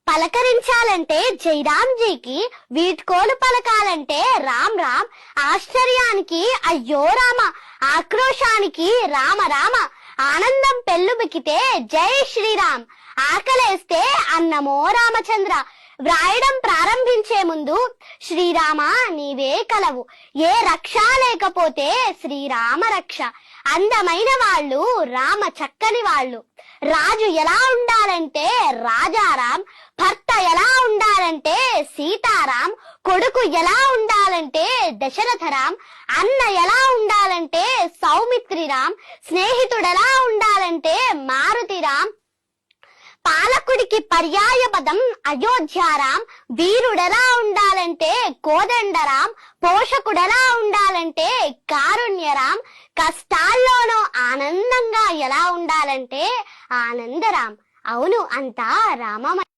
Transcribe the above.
పలకరించాలంటే జైరాంజీకి, వీడ్కోలు పలకాలంటే రామ్ రామ్, ఆశ్చర్యానికి అయ్యో రామ, ఆక్రోశానికి రామ రామ, ఆనందం పెళ్ళుబికితే జై శ్రీరామ్, ఆకలేస్తే అన్నమో రామచంద్ర. వ్రాయడం ప్రారంభించే ముందు శ్రీరామ నీవే కలవు, ఏ రక్ష లేకపోతే శ్రీరామ రక్ష. అందమైన వాళ్ళు రామ చక్కని వాళ్ళు. రాజు ఎలా ఉండాలంటే రాజారాం, భర్త ఎలా ఉండాలంటే సీతారాం, కొడుకు ఎలా ఉండాలంటే దశరథరాం, అన్న ఎలా ఉండాలంటే సౌమిత్రిరాం, స్నేహితుడెలా ఉండాలంటే మారుతిరాం, పాలకుడికి పర్యాయ పదం అయోధ్యారాం, వీరుడెలా ఉండాలంటే కోదండరాం, పోషకుడెలా ఉండాలంటే కారుణ్యరాం, కష్టాల్లోనూ ఆనందంగా ఎలా ఉండాలంటే ఆనందరాం. అవును, అంతా రామమయం.